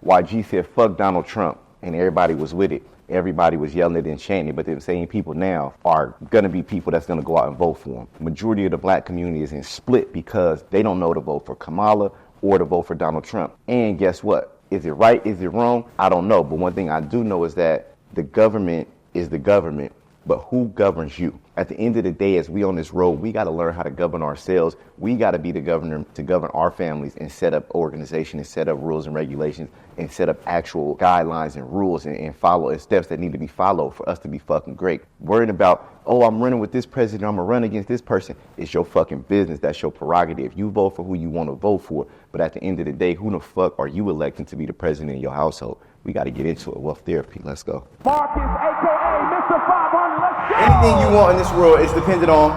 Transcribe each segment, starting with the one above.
YG said, fuck Donald Trump, and everybody was with it. Everybody was yelling it and chanting, but the same people now are going to be people that's going to go out and vote for him. Majority of the black community is in split because they don't know to vote for Kamala or to vote for Donald Trump. And guess what? Is it right? Is it wrong? I don't know. But one thing I do know is that the government is the government, but who governs you? At the end of the day, as we on this road, we got to learn how to govern ourselves. We got to be the governor to govern our families and set up organization and set up rules and regulations and set up actual guidelines and rules and follow steps that need to be followed for us to be fucking great. Worrying about, oh, I'm running with this president, I'm gonna run against this person. It's your fucking business. That's your prerogative. You vote for who you want to vote for. But at the end of the day, who the fuck are you electing to be the president of your household? We got to get into it. Wealth therapy. Let's go. Marcus, a.k.a. Mr. 500. Let's go. Anything you want in this world is dependent on.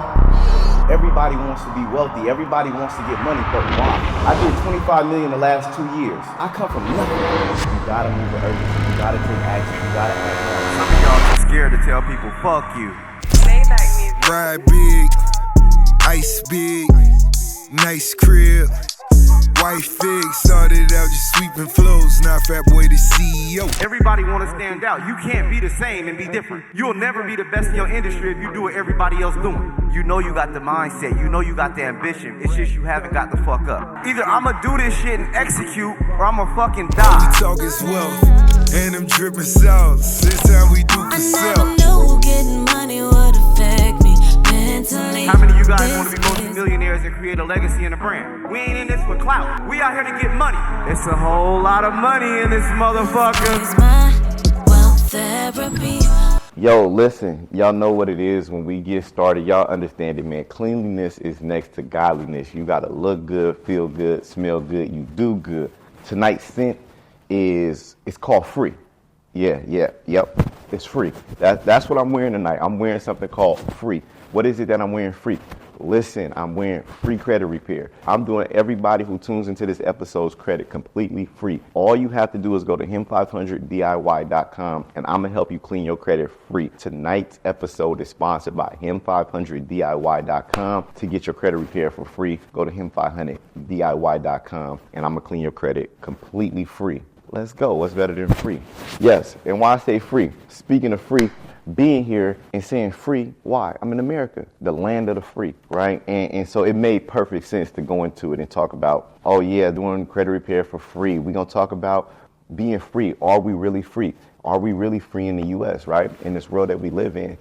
Everybody wants to be wealthy. Everybody wants to get money, but why? I did 25 million the last 2 years. I come from nothing. You gotta move with urgency. You gotta take action. You gotta act right. Some of y'all too scared to tell people, fuck you. Ride big, ice big, nice crib. White fig, started out just sweeping flows, now Fat Boy the CEO. Everybody want to stand out. You can't be the same and be different. You'll never be the best in your industry if you do what everybody else doing. You know you got the mindset. You know you got the ambition. It's just you haven't got the fuck up. Either I'ma do this shit and execute, or I'ma fucking die. We talk is wealth, and them dripping sauce. This time we do for self. I never knew getting money would affect me mentally. How many of you guys want to be multi-millionaires and create a legacy and a brand? We ain't in this for clout. We out here to get money. It's a whole lot of money in this motherfucker. It's my wealth therapy. Yo, listen, y'all know what it is when we get started. Y'all understand it, man. Cleanliness is next to godliness. You gotta look good, feel good, smell good, you do good. Tonight's scent it's called free. Yep. It's free. That's what I'm wearing tonight. I'm wearing something called free. What is it that I'm wearing free? Listen, I'm wearing free credit repair. I'm doing everybody who tunes into this episode's credit completely free. All you have to do is go to him500diy.com and I'm gonna help you clean your credit free. Tonight's episode is sponsored by him500diy.com. To get your credit repair for free, go to him500diy.com and I'm gonna clean your credit completely free. Let's go. What's better than free? Yes, and why I say free? Speaking of free, being here and saying free, why? I'm in America, the land of the free, right? And so it made perfect sense to go into it and talk about, oh yeah, doing credit repair for free. We're going to talk about being free. Are we really free? Are we really free in the U.S., right? In this world that we live in,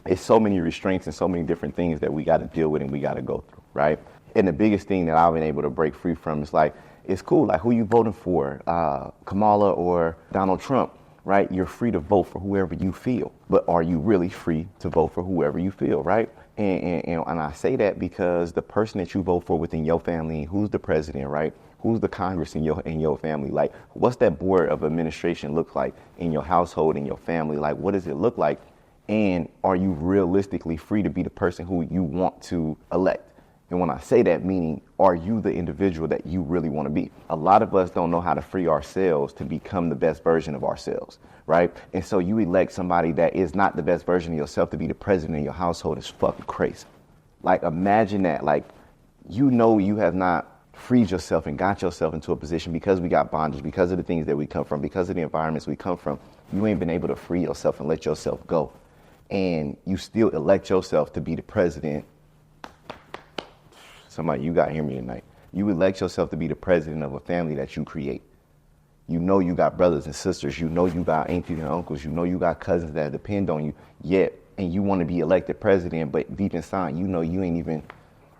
it's so many restraints and so many different things that we got to deal with and we got to go through, right? And the biggest thing that I've been able to break free from is like, it's cool, like who you voting for, Kamala or Donald Trump? Right? You're free to vote for whoever you feel, but are you really free to vote for whoever you feel, right? And I say that because the person that you vote for within your family, who's the president, right? Who's the Congress in your family? Like, what's that board of administration look like in your household, in your family? Like, what does it look like? And are you realistically free to be the person who you want to elect? And when I say that, meaning, are you the individual that you really want to be? A lot of us don't know how to free ourselves to become the best version of ourselves, right? And so you elect somebody that is not the best version of yourself to be the president of your household. Is fucking crazy. Like, imagine that. Like, you know you have not freed yourself and got yourself into a position because we got bondage, because of the things that we come from, because of the environments we come from. You ain't been able to free yourself and let yourself go. And you still elect yourself to be the president. Somebody, you got to hear me tonight. You elect yourself to be the president of a family that you create. You know you got brothers and sisters. You know you got aunties and uncles. You know you got cousins that depend on you. Yet, and you want to be elected president, but deep inside, you know you ain't even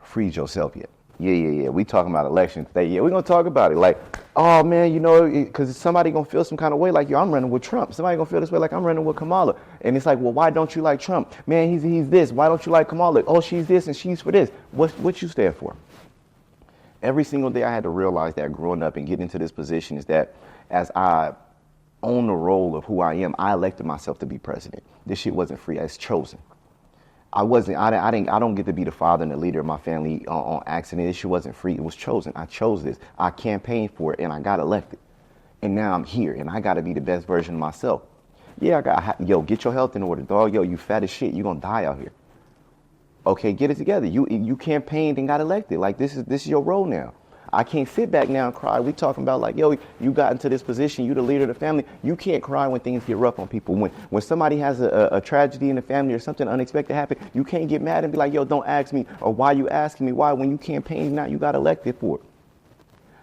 freed yourself yet. Yeah. We talking about elections today. Yeah, we're going to talk about it. Like, oh, man, you know, because somebody going to feel some kind of way like, yo, I'm running with Trump. Somebody going to feel this way like I'm running with Kamala. And it's like, well, why don't you like Trump? Man, he's this. Why don't you like Kamala? Oh, she's this and she's for this. What you stand for? Every single day I had to realize that growing up and getting into this position is that as I own the role of who I am, I elected myself to be president. This shit wasn't free. It's chosen. I don't get to be the father and the leader of my family on accident. This shit wasn't free. It was chosen. I chose this. I campaigned for it and I got elected. And now I'm here and I got to be the best version of myself. Yeah, get your health in order, dog. Yo, you fat as shit. You're going to die out here. Okay, get it together. You campaigned and got elected. Like, this is your role now. I can't sit back now and cry. We talking about like, yo, you got into this position, you the leader of the family. You can't cry when things get rough on people. When somebody has a tragedy in the family or something unexpected happen, you can't get mad and be like, yo, don't ask me, or why you asking me? Why? When you campaign now, you got elected for it.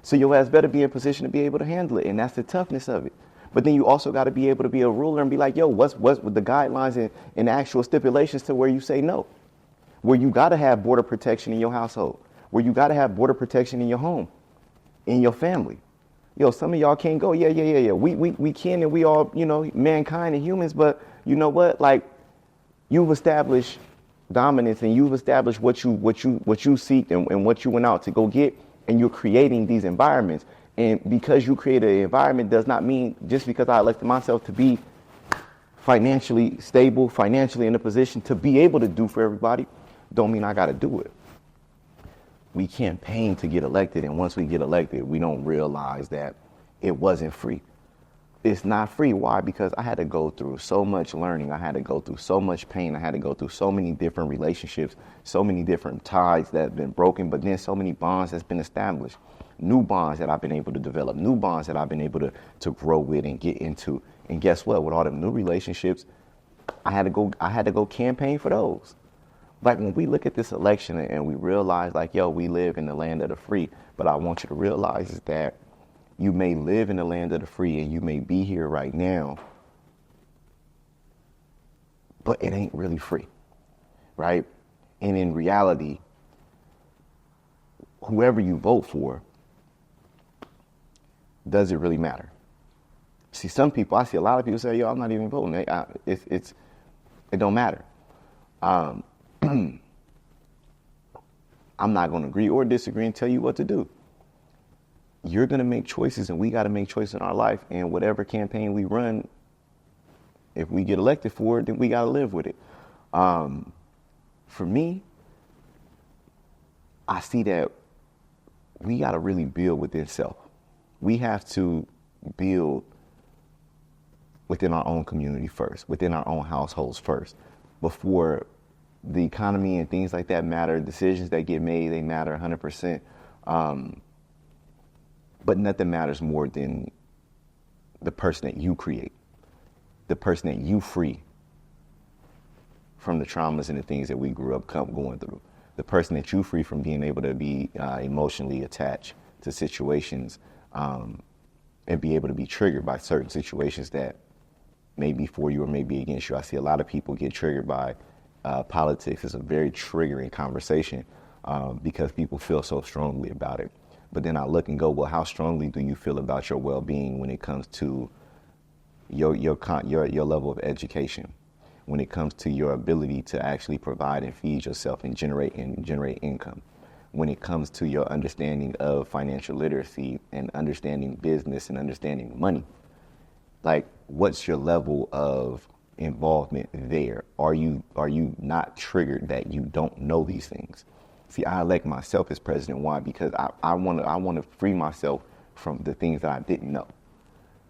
So your ass better be in position to be able to handle it, and that's the toughness of it. But then you also got to be able to be a ruler and be like, yo, what's with the guidelines and actual stipulations to where you say no, where you got to have border protection in your household, where you got to have border protection in your home, in your family. Yo, some of y'all can't go. Yeah. We can, and we all, mankind and humans. But you know what? Like, you've established dominance, and you've established what you seek and what you went out to go get, and you're creating these environments. And because you create an environment does not mean just because I elected myself to be financially stable, financially in a position to be able to do for everybody, don't mean I got to do it. We campaign to get elected, and once we get elected, we don't realize that it wasn't free. It's not free. Why? Because I had to go through so much learning. I had to go through so much pain. I had to go through so many different relationships, so many different ties that have been broken, but then so many bonds that's been established. New bonds that I've been able to develop, new bonds that I've been able to grow with and get into. And guess what? With all them new relationships, I had to go campaign for those. Like when we look at this election and we realize like, yo, we live in the land of the free, but I want you to realize is that you may live in the land of the free and you may be here right now, but it ain't really free, right? And in reality, whoever you vote for, does it really matter? See, some people, I see a lot of people say, yo, I'm not even voting. It don't matter. I'm not going to agree or disagree and tell you what to do. You're going to make choices, and we got to make choices in our life. And whatever campaign we run, if we get elected for it, then we got to live with it. For me, I see that we got to really build within self. We have to build within our own community first, within our own households first, before the economy and things like that matter. Decisions that get made, they matter 100%. But nothing matters more than the person that you create, the person that you free from the traumas and the things that we grew up going through, the person that you free from being able to be emotionally attached to situations and be able to be triggered by certain situations that may be for you or may be against you. I see a lot of people get triggered by politics. It's a very triggering conversation because people feel so strongly about it. But then I look and go, well, how strongly do you feel about your well-being when it comes to your level of education, when it comes to your ability to actually provide and feed yourself and generate income, when it comes to your understanding of financial literacy and understanding business and understanding money? Like, what's your level of involvement there? Are you not triggered that you don't know these things? See, I elect myself as president. Why? Because I want to free myself from the things that I didn't know.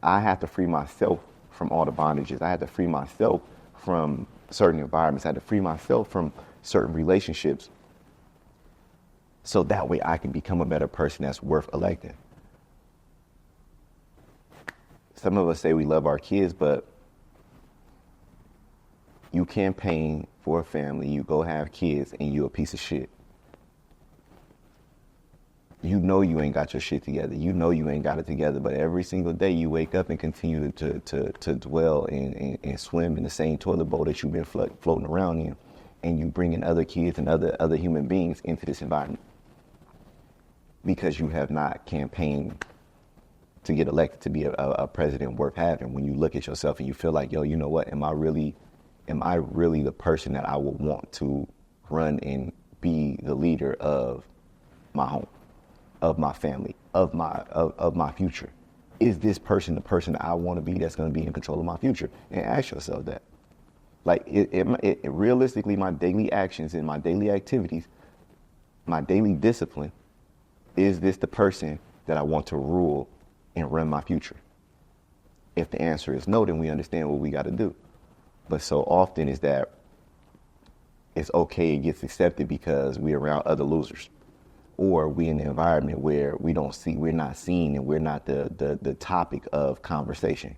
I have to free myself from all the bondages. I had to free myself from certain environments. I had to free myself from certain relationships, so that way I can become a better person that's worth electing. Some of us say we love our kids, but you campaign for a family, you go have kids, and you a piece of shit. You know you ain't got your shit together. You know you ain't got it together, but every single day you wake up and continue to dwell and swim in the same toilet bowl that you've been floating around in, and you bring in other kids and other human beings into this environment because you have not campaigned to get elected to be a president worth having. When you look at yourself and you feel like, yo, you know what? Am I really the person that I would want to run and be the leader of my home, of my family, of my future? Is this person the person that I want to be that's going to be in control of my future? And ask yourself that. Like, it realistically, my daily actions and my daily activities, my daily discipline, is this the person that I want to rule and run my future? If the answer is no, then we understand what we got to do. But so often is that it's okay, it gets accepted because we're around other losers. or we in an environment where we're not seen, and we're not the topic of conversation.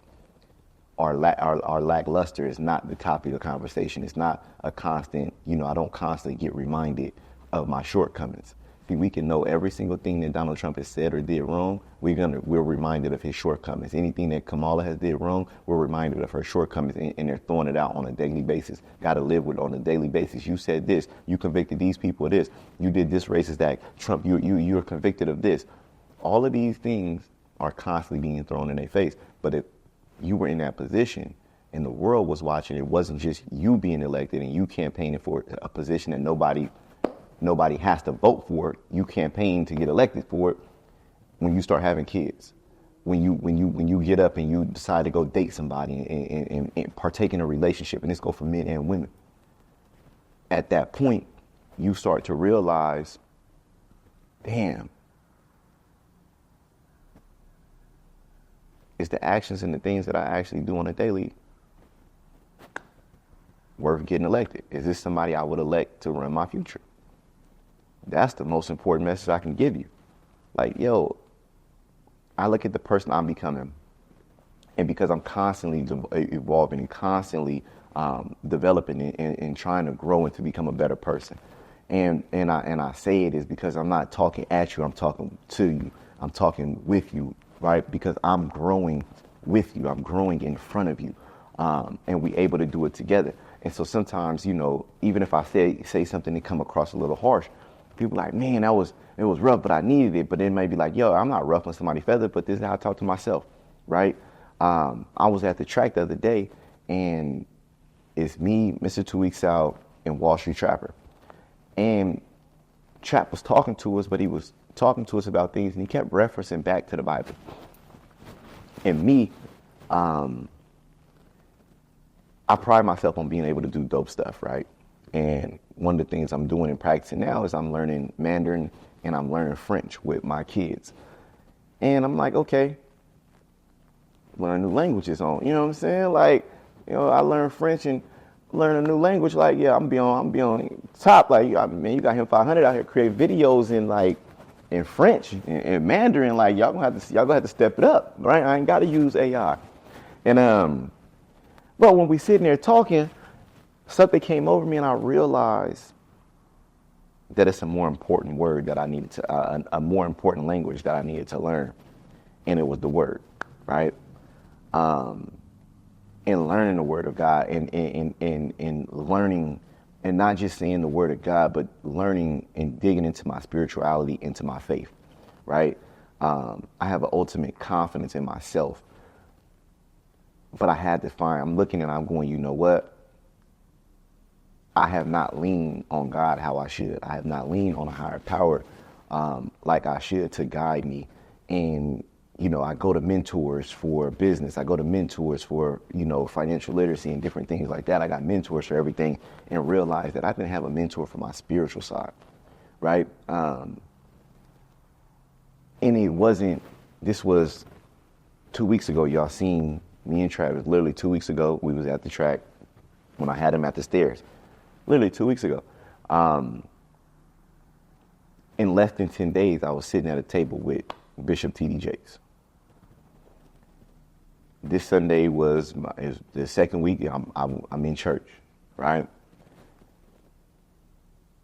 Our lackluster is not the topic of conversation. It's not a constant, I don't constantly get reminded of my shortcomings. See, we can know every single thing that Donald Trump has said or did wrong. We're reminded of his shortcomings. Anything that Kamala has did wrong, we're reminded of her shortcomings, and they're throwing it out on a daily basis. Got to live with it on a daily basis. You said this. You convicted these people of this. You did this racist act. Trump, you're convicted of this. All of these things are constantly being thrown in their face. But if you were in that position and the world was watching, it wasn't just you being elected and you campaigning for a position that nobody has to vote for it. You campaign to get elected for it. When you start having kids, when you get up and you decide to go date somebody and partake in a relationship, and this go for men and women, at that point, you start to realize, damn, is the actions and the things that I actually do on a daily worth getting elected? Is this somebody I would elect to run my future? That's the most important message I can give you. Like, yo, I look at the person I'm becoming, and because I'm constantly evolving and constantly developing and trying to grow and to become a better person. And I say it is because I'm not talking at you, I'm talking to you. I'm talking with you, right? Because I'm growing with you. I'm growing in front of you. And we able to do it together. And so sometimes, even if I say something that come across a little harsh, people like, man, it was rough, but I needed it. But then maybe like, yo, I'm not ruffling somebody's feather, but this is how I talk to myself, right? I was at the track the other day, and it's me, Mr. 2 Weeks Out, and Wall Street Trapper. And Trap was talking to us, but he was talking to us about things, and he kept referencing back to the Bible. And me, I pride myself on being able to do dope stuff, right? And one of the things I'm doing and practicing now is I'm learning Mandarin and I'm learning French with my kids. And I'm like, okay, learn new languages on, you know what I'm saying? Like, I learned French and learn a new language. Like, yeah, I'm be on top. Like, man, you got him 500 out here create videos in French and Mandarin. Like, y'all gonna have to step it up, right? I ain't got to use AI. And but when we sitting there talking, something came over me, and I realized that it's a more important word that I needed to, a more important language that I needed to learn, and it was the word, right? And learning the word of God, and learning, and not just saying the word of God, but learning and digging into my spirituality, into my faith, right? I have an ultimate confidence in myself, but I had to I'm looking and I'm going, you know what? I have not leaned on God how I should. I have not leaned on a higher power like I should to guide me. And, I go to mentors for business. I go to mentors for, financial literacy and different things like that. I got mentors for everything, and realized that I didn't have a mentor for my spiritual side, right? And this was 2 weeks ago. Y'all seen me and Travis, literally 2 weeks ago, we was at the track when I had him at the stairs. Literally 2 weeks ago. In less than 10 days, I was sitting at a table with Bishop T.D. Jakes. This Sunday is the second week I'm in church, right?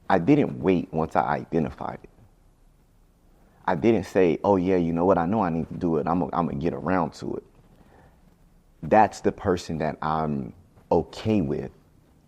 I didn't wait once I identified it. I didn't say, oh yeah, you know what, I know I need to do it. I'm gonna get around to it. That's the person that I'm okay with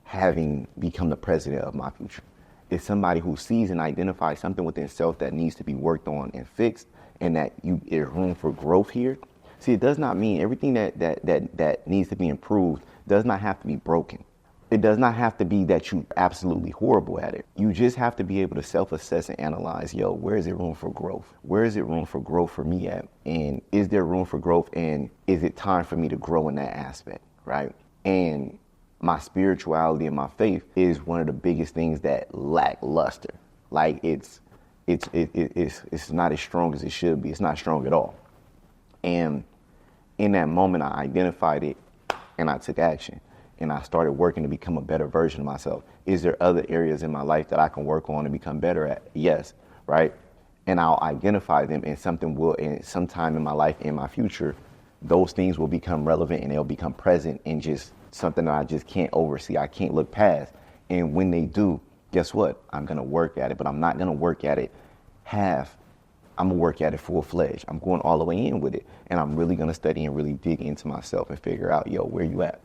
having become the president of my future. It's somebody who sees and identifies something within self that needs to be worked on and fixed, and that there's room for growth here. See, it does not mean everything that needs to be improved does not have to be broken. It does not have to be that you're absolutely horrible at it. You just have to be able to self-assess and analyze, where is there room for growth? Where is it room for growth for me at? And is there room for growth, and is it time for me to grow in that aspect, right? And my spirituality and my faith is one of the biggest things that lack luster. Like it's not as strong as it should be. It's not strong at all. And in that moment, I identified it and I took action, and I started working to become a better version of myself. Is there other areas in my life that I can work on and become better at? Yes, right? and I'll identify them, and sometime in my life, in my future, those things will become relevant and they'll become present and just something that I just can't oversee. I can't look past. And when they do, guess what? I'm going to work at it, but I'm not going to work at it half. I'm going to work at it full-fledged. I'm going all the way in with it. And I'm really going to study and really dig into myself and figure out, yo, where you at?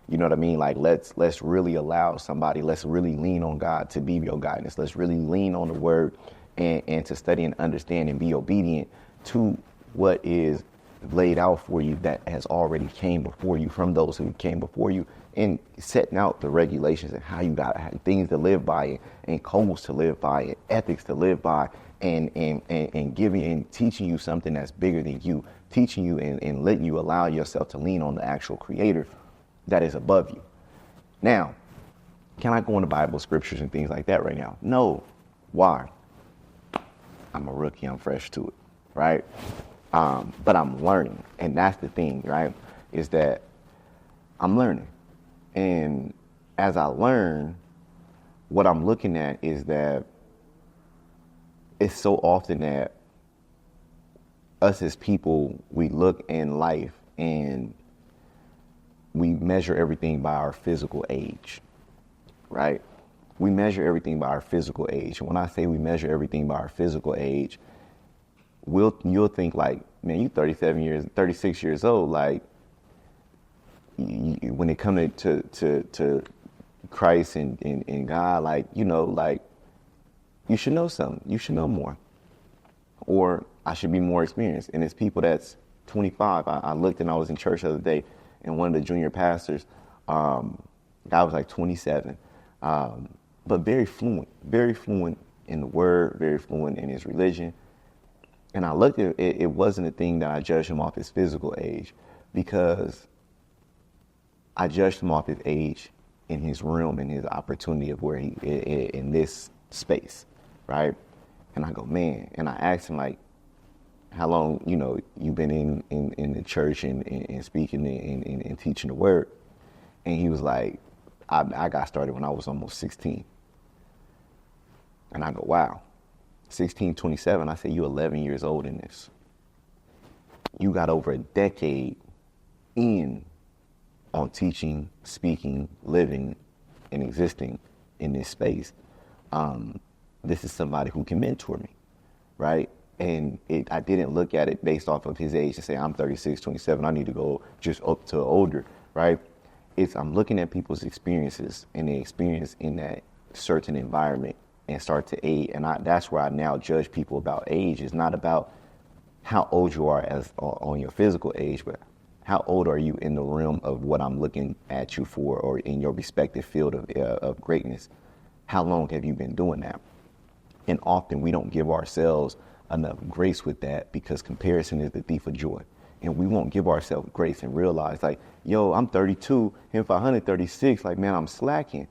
You know what I mean? Like, let's really allow somebody, let's really lean on God to be your guidance. Let's really lean on the word and to study and understand and be obedient to what is laid out for you that has already came before you from those who came before you, and setting out the regulations and how you got things to live by and codes to live by and ethics to live by, and giving and teaching you something that's bigger than you, teaching you and letting you allow yourself to lean on the actual creator that is above you. Now, can I go into Bible scriptures and things like that right now? No. Why? I'm a rookie, I'm fresh to it, right? But I'm learning, and that's the thing, right? Is that I'm learning. And as I learn, what I'm looking at is that it's so often that us as people, we look in life and we measure everything by our physical age, right? We measure everything by our physical age. And when I say we measure everything by our physical age, you'll think like, man, you 36 years old. Like, when it comes to Christ and God, like, you know, like, you should know something. You should know more. Or I should be more experienced. And it's people that's 25. I looked and I was in church the other day, and one of the junior pastors, guy was like 27, but very fluent in the word, very fluent in his religion. And I looked at it, it wasn't a thing that I judged him off his physical age, because I judged him off his age in his realm and his opportunity of where he in this space, right? And I go, man, and I asked him, like, how long, you know, you've been in the church and speaking and teaching the word? And he was like, I got started when I was almost 16. And I go, wow, 16, 27. I said, you 11 years old in this. You got over a decade on teaching, speaking, living, and existing in this space. This is somebody who can mentor me, right? And I didn't look at it based off of his age and say, I'm 36, 27, I need to go just up to older, right? I'm looking at people's experiences and their experience in that certain environment and start to aid. And that's where I now judge people about age. It's not about how old you are on your physical age, but how old are you in the realm of what I'm looking at you for, or in your respective field of greatness? How long have you been doing that? And often we don't give ourselves enough grace with that, because comparison is the thief of joy. And we won't give ourselves grace and realize, like, yo, I'm 32, him 500, 36, like, man, I'm slacking.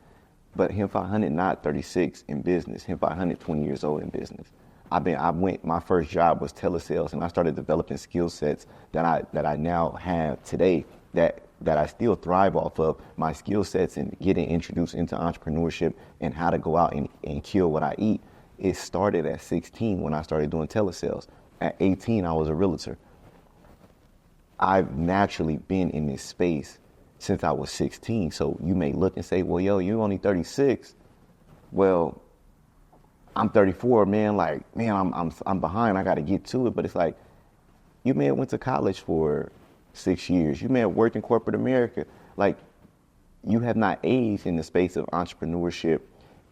But him 500 not 36 in business, him 500 20 years old in business. My first job was telesales, and I started developing skill sets that I now have today that I still thrive off of, my skill sets and getting introduced into entrepreneurship and how to go out and kill what I eat. It started at 16 when I started doing telesales. At 18, I was a realtor. I've naturally been in this space since I was 16. So you may look and say, well, yo, you're only 36. Well, I'm 34, man. Like, man, I'm behind. I got to get to it. But it's like, you may have went to college for 6 years. You may have worked in corporate America. Like, you have not aged in the space of entrepreneurship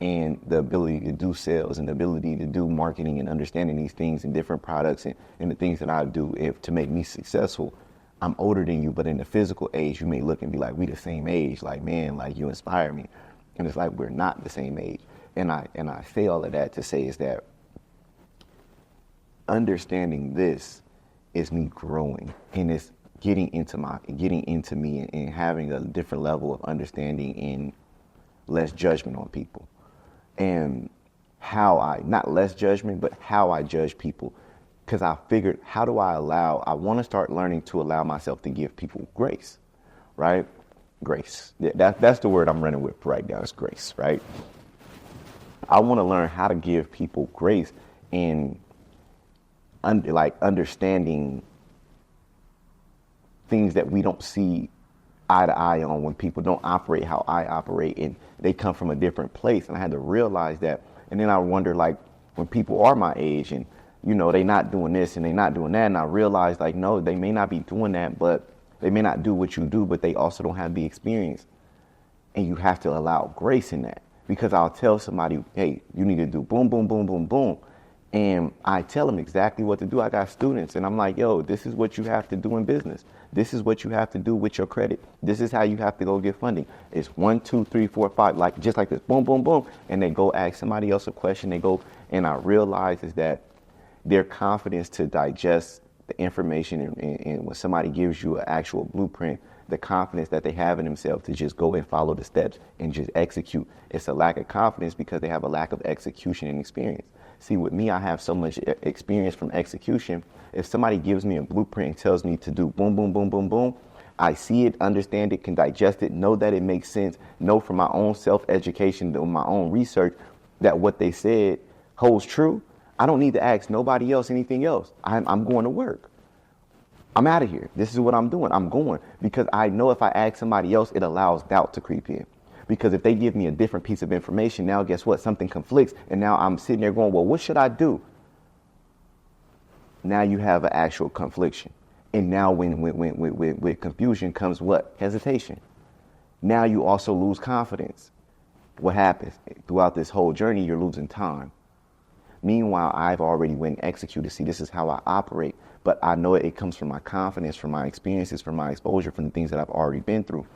and the ability to do sales and the ability to do marketing and understanding these things and different products and the things that I do to make me successful. I'm older than you, but in the physical age, you may look and be like, we the same age. Like, man, like, you inspire me. And it's like, we're not the same age. And I say all of that to say is that understanding this is me growing, and it's getting into me and having a different level of understanding and less judgment on people. And not less judgment, but how I judge people. Because I figured, I want to start learning to allow myself to give people grace, right? Grace. That's the word I'm running with right now, is grace, right? I want to learn how to give people grace and understanding things that we don't see eye to eye on, when people don't operate how I operate and they come from a different place. And I had to realize that. And then I wonder, like, when people are my age and, you know, they not doing this and they not doing that. And I realized, like, no, they may not be doing that, but they may not do what you do, but they also don't have the experience. And you have to allow grace in that, because I'll tell somebody, hey, you need to do boom, boom, boom, boom, boom. And I tell them exactly what to do. I got students and I'm like, yo, this is what you have to do in business. This is what you have to do with your credit. This is how you have to go get funding. It's 1, 2, 3, 4, 5, like just like this, boom, boom, boom. And they go ask somebody else a question. They go, and I realize is that their confidence to digest the information and when somebody gives you an actual blueprint, the confidence that they have in themselves to just go and follow the steps and just execute. It's a lack of confidence because they have a lack of execution and experience. See, with me, I have so much experience from execution. If somebody gives me a blueprint and tells me to do boom, boom, boom, boom, boom, I see it, understand it, can digest it, know that it makes sense, know from my own self-education, my own research, that what they said holds true. I don't need to ask nobody else anything else. I'm going to work. I'm out of here. This is what I'm doing. I'm going because I know if I ask somebody else, it allows doubt to creep in. Because if they give me a different piece of information, now guess what? Something conflicts. And now I'm sitting there going, well, what should I do? Now you have an actual confliction. And now with confusion comes what? Hesitation. Now you also lose confidence. What happens? Throughout this whole journey, you're losing time. Meanwhile, I've already went and executed. See, this is how I operate. But I know it comes from my confidence, from my experiences, from my exposure, from the things that I've already been through.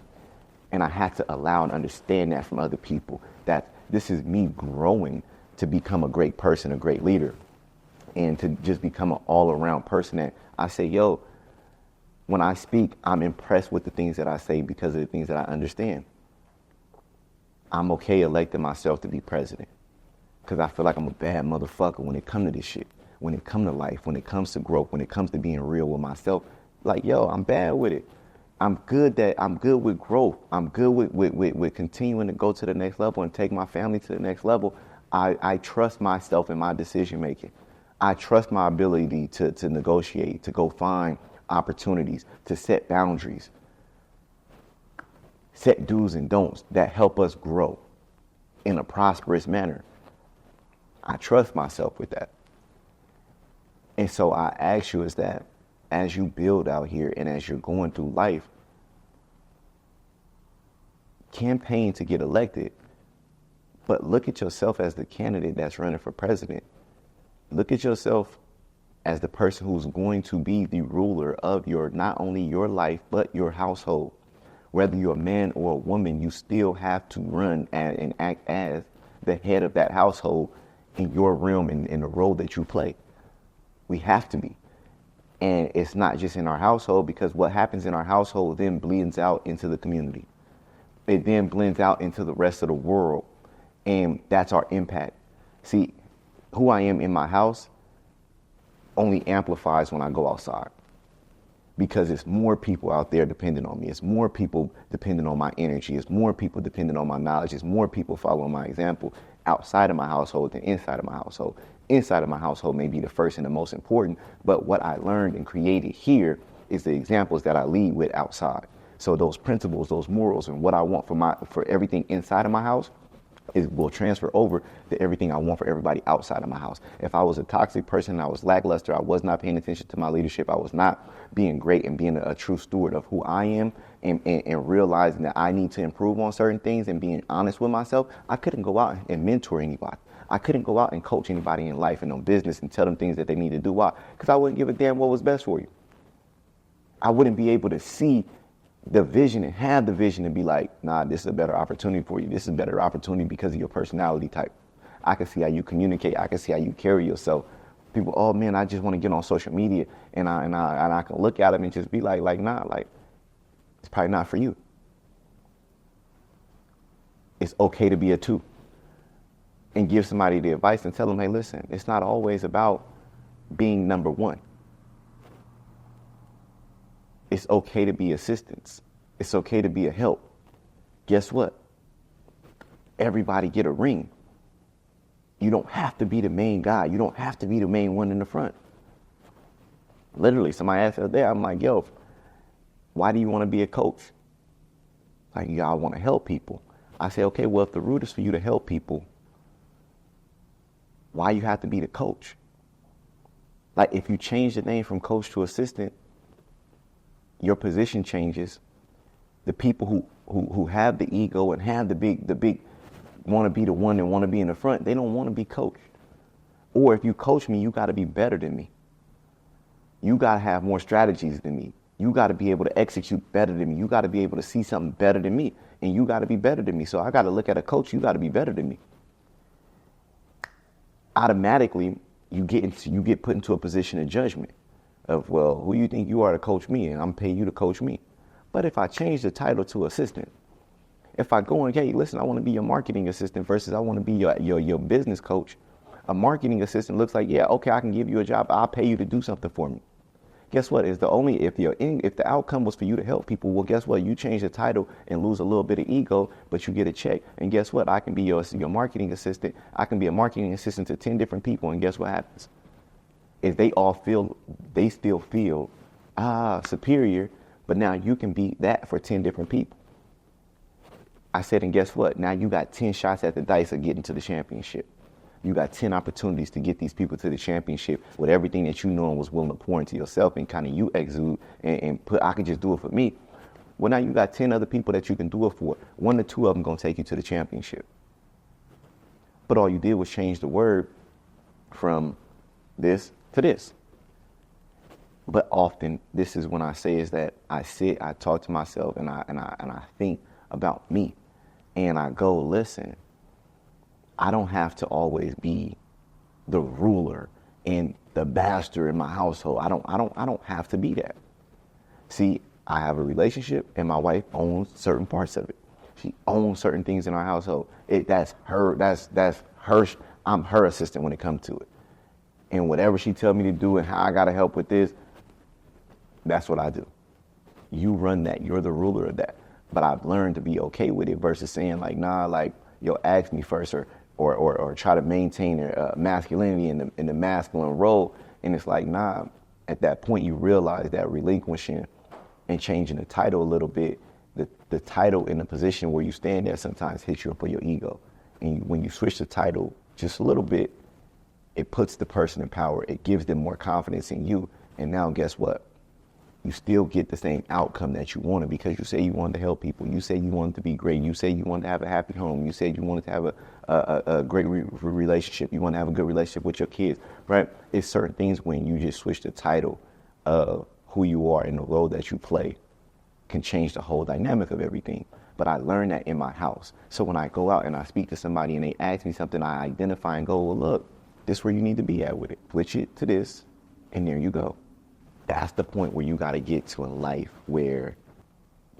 And I had to allow and understand that from other people, that this is me growing to become a great person, a great leader, and to just become an all-around person that I say, yo, when I speak, I'm impressed with the things that I say because of the things that I understand. I'm okay electing myself to be president because I feel like I'm a bad motherfucker when it comes to this shit, when it comes to life, when it comes to growth, when it comes to being real with myself. Like, yo, I'm bad with it. I'm good with growth. I'm good with continuing to go to the next level and take my family to the next level. I trust myself in my decision making. I trust my ability to negotiate, to go find opportunities, to set boundaries, set do's and don'ts that help us grow in a prosperous manner. I trust myself with that. And so I ask you is that as you build out here and as you're going through life, campaign to get elected, but look at yourself as the candidate that's running for president. Look at yourself as the person who's going to be the ruler of not only your life, but your household. Whether you're a man or a woman, you still have to run and act as the head of that household in your realm and in the role that you play. We have to be. And it's not just in our household, because what happens in our household then bleeds out into the community. It then blends out into the rest of the world. And that's our impact. See, who I am in my house only amplifies when I go outside. Because it's more people out there depending on me. It's more people depending on my energy. It's more people depending on my knowledge. It's more people following my example outside of my household than inside of my household. Inside of my household may be the first and the most important, but what I learned and created here is the examples that I lead with outside. So those principles, those morals, and what I want for everything inside of my house will transfer over to everything I want for everybody outside of my house. If I was a toxic person, I was lackluster, I was not paying attention to my leadership, I was not being great and being a true steward of who I am and realizing that I need to improve on certain things and being honest with myself, I couldn't go out and mentor anybody. I couldn't go out and coach anybody in life and on business and tell them things that they need to do. Why? Because I wouldn't give a damn what was best for you. I wouldn't be able to see the vision and have the vision and be like, nah, this is a better opportunity for you. This is a better opportunity because of your personality type. I can see how you communicate. I can see how you carry yourself. People, oh man, I just want to get on social media and I can look at them and just be like, nah, it's probably not for you. It's okay to be a 2. And give somebody the advice and tell them, hey, listen, it's not always about being number 1. It's okay to be assistance. It's okay to be a help. Guess what? Everybody get a ring. You don't have to be the main guy. You don't have to be the main one in the front. Literally, somebody asked us there, I'm like, yo, why do you want to be a coach? Like, y'all want to help people. I say, okay, well, if the root is for you to help people, why you have to be the coach? Like, if you change the name from coach to assistant, your position changes. The people who have the ego and have the big want to be the one that want to be in the front, they don't want to be coached. Or if you coach me, you got to be better than me. You got to have more strategies than me. You got to be able to execute better than me. You got to be able to see something better than me. And you got to be better than me. So I got to look at a coach, you got to be better than me. Automatically, you get put into a position of judgment of, well, who you think you are to coach me, and I'm paying you to coach me. But if I change the title to assistant, if I go and, hey, listen, I want to be your marketing assistant versus I want to be your business coach, a marketing assistant looks like, yeah, okay, I can give you a job. I'll pay you to do something for me. Guess what? If the outcome was for you to help people, well, guess what? You change the title and lose a little bit of ego, but you get a check. And guess what? I can be your marketing assistant. I can be a marketing assistant to 10 different people. And guess what happens? If they still feel superior, but now you can be that for 10 different people. I said, and guess what? Now you got 10 shots at the dice of getting to the championship. You got 10 opportunities to get these people to the championship with everything that you know and was willing to pour into yourself and kind of you exude and put, I could just do it for me. Well, now you got 10 other people that you can do it for. 1 or 2 of them going to take you to the championship. But all you did was change the word from this to this. But often this is when I say is that I sit, I talk to myself and I think about me and I go, listen, I don't have to always be the ruler and the bastard in my household. I don't have to be that. See, I have a relationship and my wife owns certain parts of it. She owns certain things in our household. That's her. I'm her assistant when it comes to it. And whatever she tell me to do and how I gotta help with this, that's what I do. You run that. You're the ruler of that. But I've learned to be okay with it versus saying like, nah, like, yo, ask me first or try to maintain masculinity in the masculine role. And it's like, nah, at that point you realize that relinquishing and changing the title a little bit, the title in the position where you stand there sometimes hits you up for your ego. And when you switch the title just a little bit, it puts the person in power. It gives them more confidence in you. And now guess what? You still get the same outcome that you wanted because you say you wanted to help people. You say you wanted to be great. You say you wanted to have a happy home. You said you wanted to have a great relationship. You want to have a good relationship with your kids, right? It's certain things when you just switch the title of who you are and the role that you play can change the whole dynamic of everything. But I learned that in my house. So when I go out and I speak to somebody and they ask me something, I identify and go, well, look, this is where you need to be at with it. Switch it to this, and there you go. That's the point where you got to get to in life where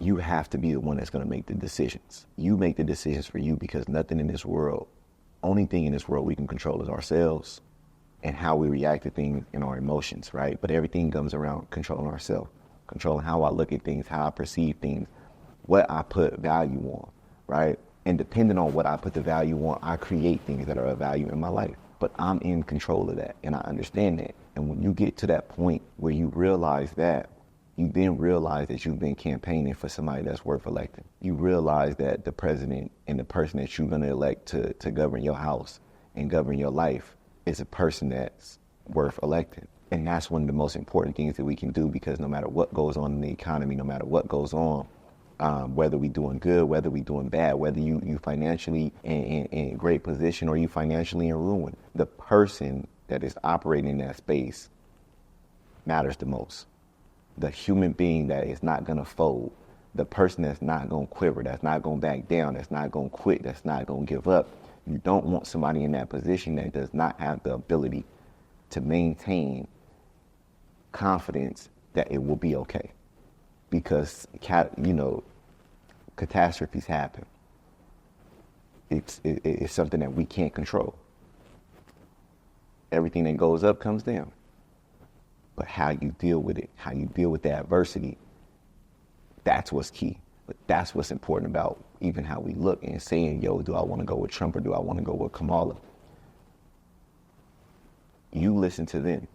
you have to be the one that's going to make the decisions. You make the decisions for you because nothing in this world, only thing in this world we can control is ourselves and how we react to things and our emotions, right? But everything comes around controlling ourselves, controlling how I look at things, how I perceive things, what I put value on, right? And depending on what I put the value on, I create things that are of value in my life. But I'm in control of that, and I understand that. And when you get to that point where you realize that, you then realize that you've been campaigning for somebody that's worth electing. You realize that the president and the person that you're going to elect to govern your house and govern your life is a person that's worth electing. And that's one of the most important things that we can do because no matter what goes on in the economy, no matter what goes on, whether we doing good, whether we doing bad, whether you financially in great position or you financially in ruin, the person that is operating in that space matters the most. The human being that is not going to fold, the person that's not going to quiver, that's not going to back down, that's not going to quit, that's not going to give up. You don't want somebody in that position that does not have the ability to maintain confidence that it will be okay. Because, catastrophes happen. It's something that we can't control. Everything that goes up comes down. But how you deal with it, how you deal with the adversity, that's what's key. But that's what's important about even how we look and saying, yo, do I want to go with Trump or do I want to go with Kamala? You listen to them.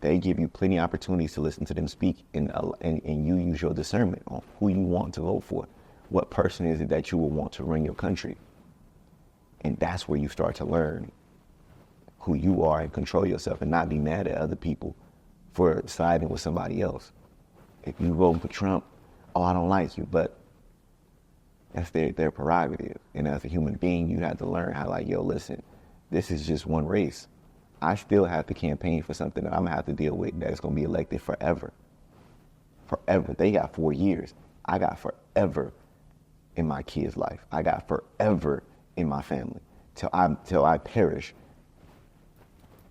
They give you plenty of opportunities to listen to them speak, and you use your discernment on who you want to vote for. What person is it that you will want to run your country? And that's where you start to learn who you are and control yourself and not be mad at other people for siding with somebody else. If you vote for Trump, oh, I don't like you, but that's their prerogative. And as a human being, you have to learn how, like, yo, listen, this is just one race. I still have to campaign for something that I'm gonna have to deal with that's gonna be elected forever. Forever. They got 4 years. I got forever in my kid's life. I got forever in my family. Till I perish.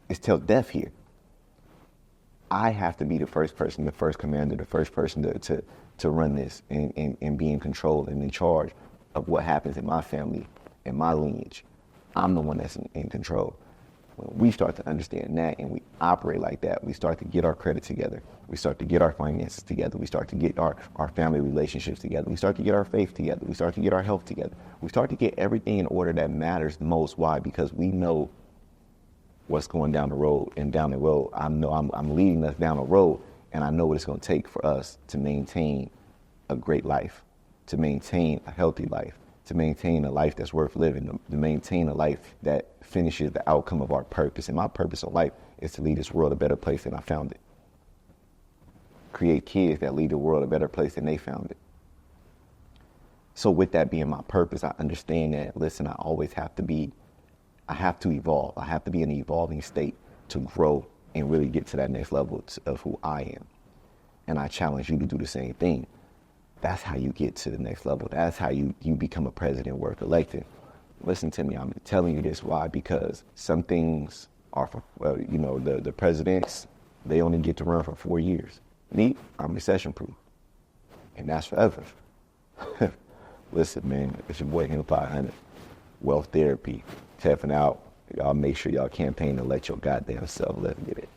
It's till death here. I have to be the first person, the first commander, the first person to run this and be in control and in charge of what happens in my family and my lineage. I'm the one that's in control. When we start to understand that and we operate like that, we start to get our credit together. We start to get our finances together. We start to get our family relationships together. We start to get our faith together. We start to get our health together. We start to get everything in order that matters the most. Why? Because we know what's going down the road, and down the road, I know I'm leading us down the road, and I know what it's going to take for us to maintain a great life, to maintain a healthy life, to maintain a life that's worth living, to maintain a life that finishes the outcome of our purpose. And my purpose of life is to lead this world a better place than I found it. Create kids that lead the world a better place than they found it. So with that being my purpose, I understand that, listen, I have to evolve. I have to be in an evolving state to grow and really get to that next level of who I am. And I challenge you to do the same thing. That's how you get to the next level. That's how you become a president worth electing. Listen to me, I'm telling you this. Why? Because some things are for, the presidents, they only get to run for 4 years. Me, I'm recession proof. And that's forever. Listen, man, it's your boy Him 500. Wealth Therapy. Tapping out. Y'all make sure y'all campaign to let your goddamn self. Let's get it.